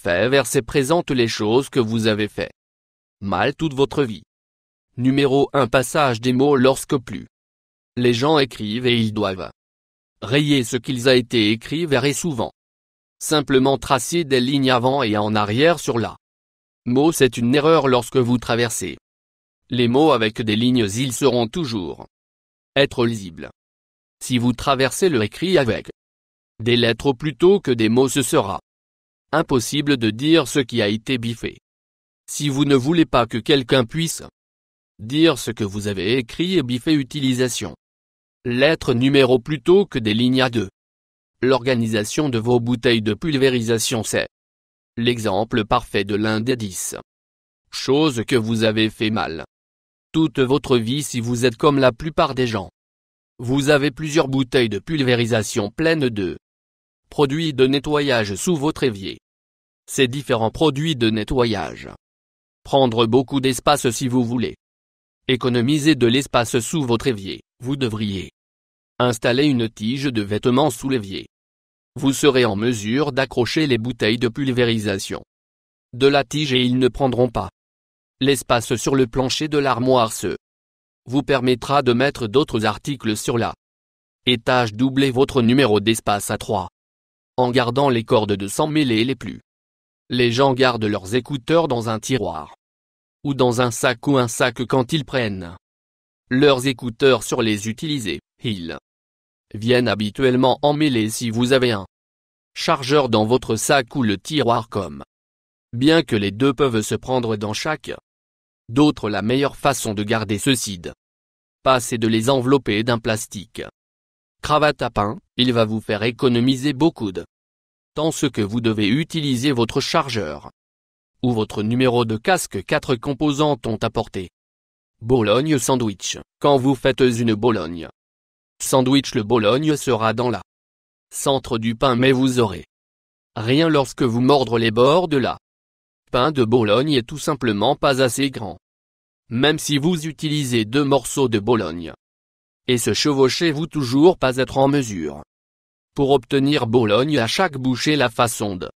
fait verser présente les choses que vous avez fait mal toute votre vie. Numéro 1. Passage des mots lorsque plus. Les gens écrivent et ils doivent rayer ce qu'ils a été écrit verrez souvent. Simplement tracer des lignes avant et en arrière sur la mot c'est une erreur lorsque vous traversez les mots avec des lignes ils seront toujours être lisibles. Si vous traversez le écrit avec des lettres plutôt que des mots ce sera impossible de dire ce qui a été biffé. Si vous ne voulez pas que quelqu'un puisse dire ce que vous avez écrit et biffé utilisation lettre numéro plutôt que des lignes à deux. L'organisation de vos bouteilles de pulvérisation c'est l'exemple parfait de l'un des 10 choses que vous avez fait mal toute votre vie si vous êtes comme la plupart des gens. Vous avez plusieurs bouteilles de pulvérisation pleines de produits de nettoyage sous votre évier. Ces différents produits de nettoyage prendre beaucoup d'espace si vous voulez économiser de l'espace sous votre évier, vous devriez installer une tige de vêtements sous l'évier. Vous serez en mesure d'accrocher les bouteilles de pulvérisation de la tige et ils ne prendront pas l'espace sur le plancher de l'armoire. Ce vous permettra de mettre d'autres articles sur la étage. Doublez votre numéro d'espace à 3 en gardant les cordes de sang mêlées les plus. Les gens gardent leurs écouteurs dans un tiroir ou dans un sac quand ils prennent leurs écouteurs sur les utiliser. Ils viennent habituellement emmêlés si vous avez un chargeur dans votre sac ou le tiroir comme. Bien que les deux peuvent se prendre dans chaque d'autre la meilleure façon de garder ceci de passer de les envelopper d'un plastique cravate à pain, il va vous faire économiser beaucoup de temps ce que vous devez utiliser votre chargeur ou votre numéro de casque. 4 composantes ont apporté. Bologne sandwich. Quand vous faites une Bologne sandwich, le Bologne sera dans la centre du pain mais vous aurez rien lorsque vous mordre les bords de la pain de Bologne est tout simplement pas assez grand. Même si vous utilisez 2 morceaux de Bologne et se chevauchez vous toujours pas être en mesure pour obtenir Bologne à chaque bouchée. La façon de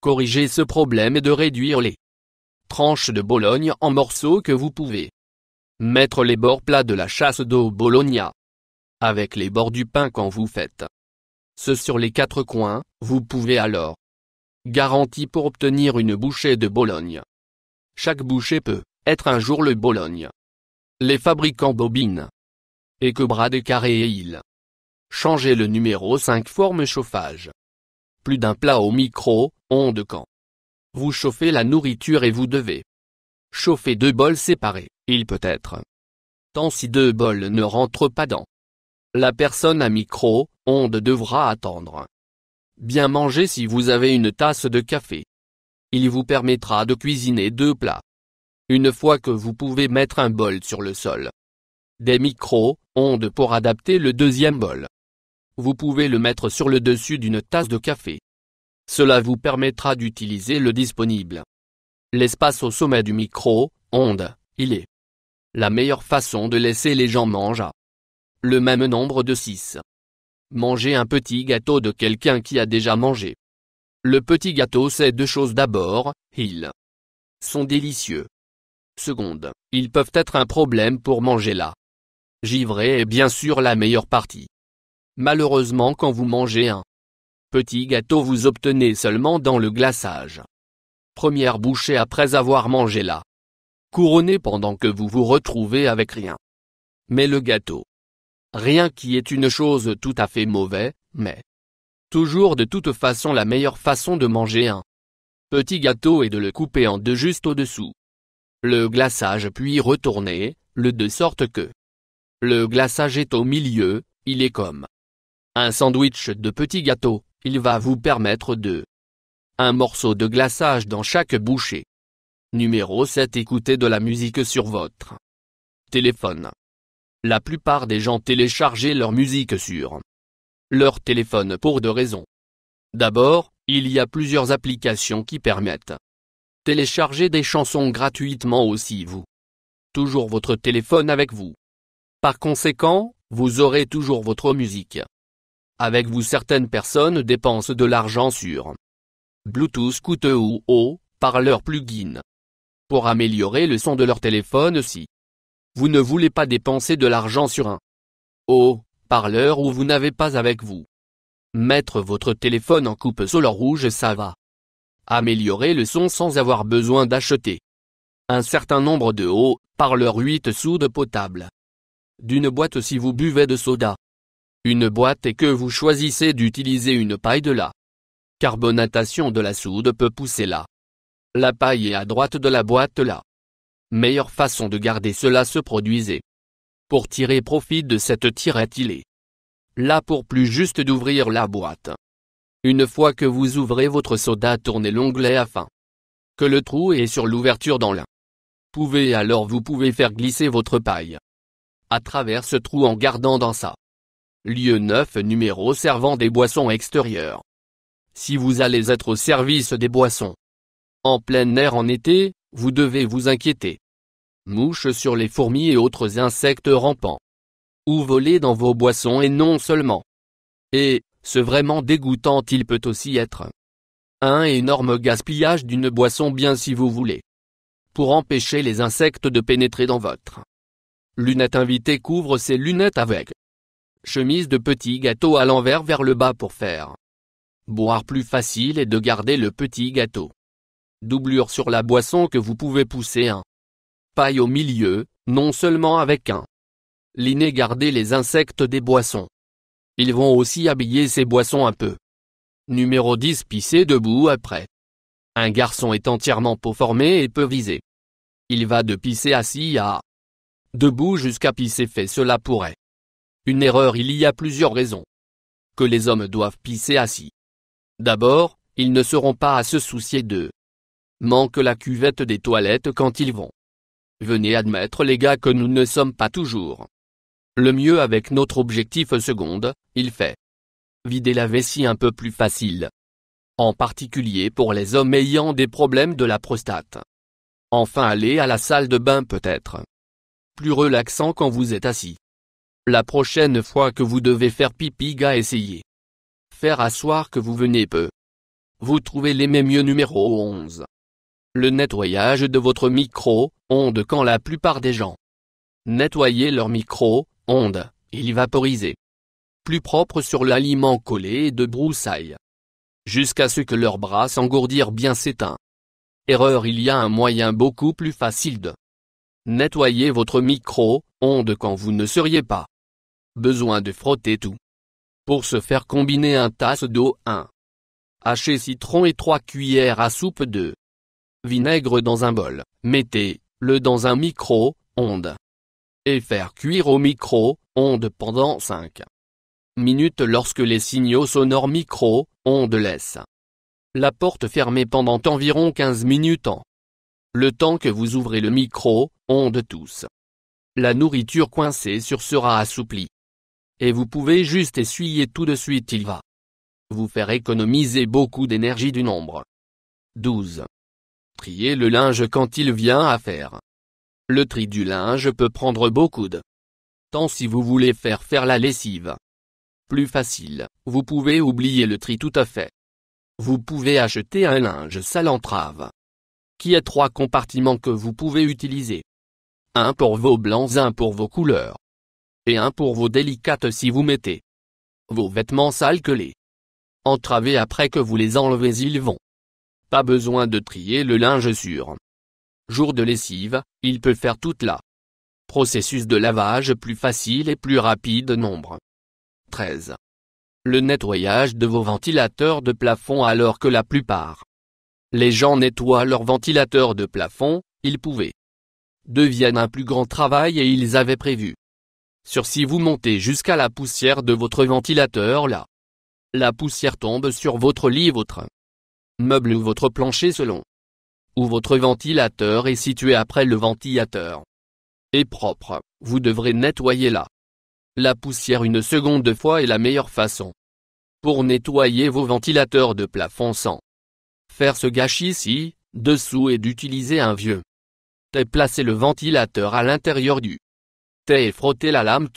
corriger ce problème est de réduire les tranches de Bologne en morceaux que vous pouvez mettre les bords plats de la chasse d'eau Bologna avec les bords du pain quand vous faites ce sur les 4 coins. Vous pouvez alors garantir pour obtenir une bouchée de Bologne. Chaque bouchée peut être un jour le Bologne. Les fabricants bobines et que bras de carré et ils changez le numéro 5 forme chauffage. Plus d'un plat au micro-ondes quand vous chauffez la nourriture et vous devez chauffer 2 bols séparés. Il peut être temps si 2 bols ne rentrent pas dans la personne à micro-ondes devra attendre. Bien manger si vous avez une tasse de café. Il vous permettra de cuisiner 2 plats. Une fois que vous pouvez mettre un bol sur le sol des micro-ondes pour adapter le deuxième bol. Vous pouvez le mettre sur le dessus d'une tasse de café. Cela vous permettra d'utiliser le disponible l'espace au sommet du micro-ondes. Il est la meilleure façon de laisser les gens manger le même nombre de 6. Manger un petit gâteau de quelqu'un qui a déjà mangé. Le petit gâteau c'est 2 choses. D'abord, ils sont délicieux. Seconde, ils peuvent être un problème pour manger la givrée est bien sûr la meilleure partie. Malheureusement quand vous mangez un petit gâteau vous obtenez seulement dans le glaçage. Première bouchée après avoir mangé la couronne pendant que vous vous retrouvez avec rien. Mais le gâteau. Rien qui est une chose tout à fait mauvaise, mais toujours de toute façon la meilleure façon de manger un petit gâteau est de le couper en 2 juste au-dessous le glaçage puis retourner le de sorte que le glaçage est au milieu. Il est comme un sandwich de petits gâteaux. Il va vous permettre de un morceau de glaçage dans chaque bouchée. Numéro 7. Écoutez de la musique sur votre téléphone. La plupart des gens téléchargent leur musique sur leur téléphone pour 2 raisons. D'abord, il y a plusieurs applications qui permettent télécharger des chansons gratuitement aussi vous toujours votre téléphone avec vous. Par conséquent, vous aurez toujours votre musique avec vous. Certaines personnes dépensent de l'argent sur Bluetooth coûteux ou haut-parleur plugin. Pour améliorer le son de leur téléphone si vous ne voulez pas dépenser de l'argent sur un haut-parleur ou vous n'avez pas avec vous. Mettre votre téléphone en coupe sonore rouge, ça va améliorer le son sans avoir besoin d'acheter un certain nombre de haut-parleurs 8 soude potable d'une boîte si vous buvez de soda. Une boîte et que vous choisissez d'utiliser une paille de la carbonatation de la soude peut pousser la paille est à droite de la boîte la meilleure façon de garder cela se produisait. Pour tirer profit de cette tirette il est là pour plus juste d'ouvrir la boîte. Une fois que vous ouvrez votre soda, tournez l'onglet afin que le trou est sur l'ouverture dans vous pouvez faire glisser votre paille à travers ce trou en gardant dans sa lieu 9 numéro servant des boissons extérieures. Si vous allez être au service des boissons en plein air en été, vous devez vous inquiéter. Mouches sur les fourmis et autres insectes rampants ou voler dans vos boissons et non seulement. Et, c'est vraiment dégoûtant, il peut aussi être un énorme gaspillage d'une boisson bien si vous voulez. Pour empêcher les insectes de pénétrer dans votre lunette, invité couvre ses lunettes avec chemise de petit gâteau à l'envers vers le bas pour faire boire plus facile et de garder le petit gâteau. Doublure sur la boisson que vous pouvez pousser un paille au milieu, non seulement avec un liné garder les insectes des boissons. Ils vont aussi habiller ces boissons un peu. Numéro 10 pisser debout après. Un garçon est entièrement peau formée et peut viser. Il va de pisser assis à debout jusqu'à pisser fait, cela pourrait une erreur. Il y a plusieurs raisons que les hommes doivent pisser assis. D'abord, ils ne seront pas à se soucier de manque la cuvette des toilettes quand ils vont. Venez admettre les gars que nous ne sommes pas toujours le mieux avec notre objectif seconde, il fait vider la vessie un peu plus facile. En particulier pour les hommes ayant des problèmes de la prostate. Enfin, aller à la salle de bain peut être plus relaxant quand vous êtes assis. La prochaine fois que vous devez faire pipi, gars, essayez faire asseoir que vous venez peu. Vous trouvez les mêmes mieux. Numéro 11. Le nettoyage de votre micro-ondes. Quand la plupart des gens nettoyer leur micro-ondes, il vaporisait plus propre sur l'aliment collé et de broussailles jusqu'à ce que leurs bras s'engourdirent bien. C'est un erreur. Il y a un moyen beaucoup plus facile de nettoyer votre micro-ondes quand vous ne seriez pas besoin de frotter tout. Pour ce faire, combiner un tasse d'eau, 1 haché citron et 3 cuillères à soupe de vinaigre dans un bol. Mettez-le dans un micro-ondes et faire cuire au micro-ondes pendant 5 minutes. Lorsque les signaux sonores micro-ondes laissent la porte fermée pendant environ 15 minutes le temps que vous ouvrez le micro-ondes, tous la nourriture coincée sera assouplie. Et vous pouvez juste essuyer tout de suite. Il va vous faire économiser beaucoup d'énergie. Du nombre 12. Trier le linge quand il vient à faire. Le tri du linge peut prendre beaucoup de temps si vous voulez faire la lessive plus facile. Vous pouvez oublier le tri tout à fait. Vous pouvez acheter un linge sale en trave qui a 3 compartiments que vous pouvez utiliser. Un pour vos blancs, un pour vos couleurs et un pour vos délicates si vous mettez vos vêtements sales que les entravés après que vous les enlevez. Ils vont pas besoin de trier le linge sur jour de lessive, il peut faire toute la processus de lavage plus facile et plus rapide. Nombre 13. Le nettoyage de vos ventilateurs de plafond. Alors que la plupart les gens nettoient leurs ventilateurs de plafond, ils pouvaient deviennent un plus grand travail et ils avaient prévu si vous montez jusqu'à la poussière de votre ventilateur, la poussière tombe sur votre lit, votre meuble ou votre plancher selon où votre ventilateur est situé. Après le ventilateur est propre, vous devrez nettoyer la poussière une seconde fois. Et la meilleure façon pour nettoyer vos ventilateurs de plafond sans faire ce gâchis ci-dessous est d'utiliser un vieux thé. Placez le ventilateur à l'intérieur du thé et frottez la lame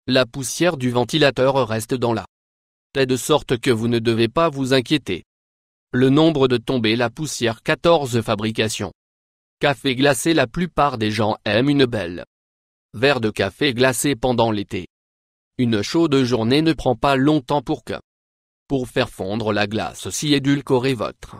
la poussière du ventilateur reste dans la thé de sorte que vous ne devez pas vous inquiéter. Le nombre de tombées la poussière 14 fabrication. Café glacé. La plupart des gens aiment une belle verre de café glacé pendant l'été. Une chaude journée ne prend pas longtemps pour faire fondre la glace si édulcorer votre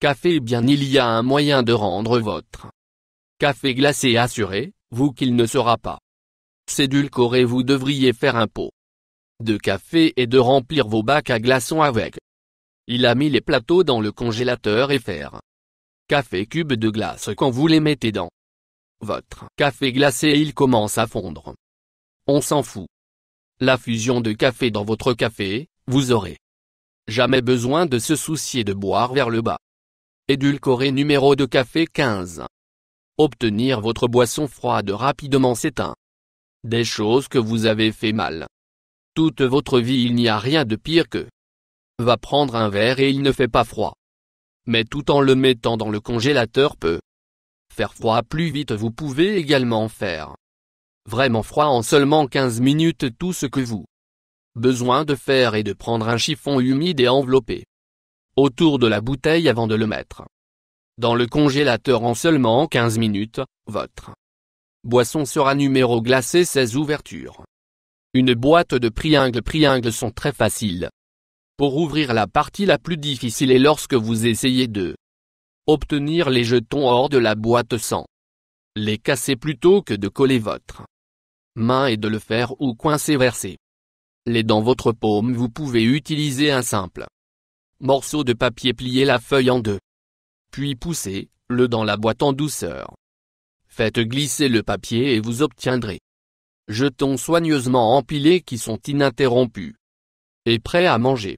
café. Eh bien, il y a un moyen de rendre votre café glacé assuré, vous qu'il ne sera pas s'édulcorer. Vous devriez faire un pot de café et de remplir vos bacs à glaçons avec. Il a mis les plateaux dans le congélateur et faire café cube de glace. Quand vous les mettez dans votre café glacé, il commence à fondre. On s'en fout. La fusion de café dans votre café, vous aurez jamais besoin de se soucier de boire vers le bas. Édulcorer. Numéro de café 15. Obtenir votre boisson froide rapidement. C'est un des choses que vous avez fait mal toute votre vie. Il n'y a rien de pire que va prendre un verre et il ne fait pas froid. Mais tout en le mettant dans le congélateur peut faire froid plus vite. Vous pouvez également faire vraiment froid en seulement 15 minutes. Tout ce que vous besoin de faire est de prendre un chiffon humide et envelopper autour de la bouteille avant de le mettre dans le congélateur en seulement 15 minutes. Votre boisson sera numéro glacé 16. Ouverture. Une boîte de priangles sont très faciles pour ouvrir. La partie la plus difficile est lorsque vous essayez de obtenir les jetons hors de la boîte sans les casser plutôt que de coller votre main et de le faire ou coincer verser les dans votre paume. Vous pouvez utiliser un simple morceau de papier, plier la feuille en deux, puis poussez-le dans la boîte en douceur. Faites glisser le papier et vous obtiendrez jetons soigneusement empilés qui sont ininterrompus et prêts à manger.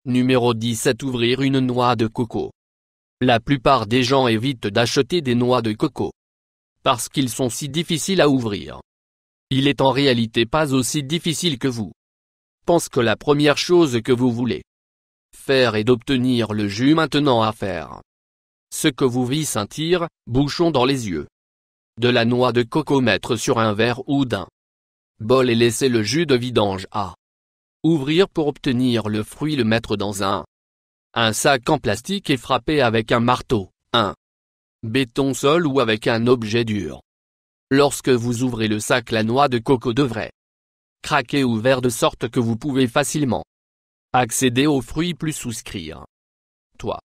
Numéro 17. Ouvrir une noix de coco. La plupart des gens évitent d'acheter des noix de coco parce qu'ils sont si difficiles à ouvrir. Il est en réalité pas aussi difficile que vous pensez. Que la première chose que vous voulez faire est d'obtenir le jus. Maintenant à faire ce que vous voulez sentir, bouchon dans les yeux de la noix de coco, mettre sur un verre ou d'un bol et laisser le jus de vidange à ouvrir pour obtenir le fruit. Le mettre dans un sac en plastique et frapper avec un marteau, un béton sol ou avec un objet dur. Lorsque vous ouvrez le sac, la noix de coco devrait craquer ouvert de sorte que vous pouvez facilement accéder aux fruits plus souscrire. Toi.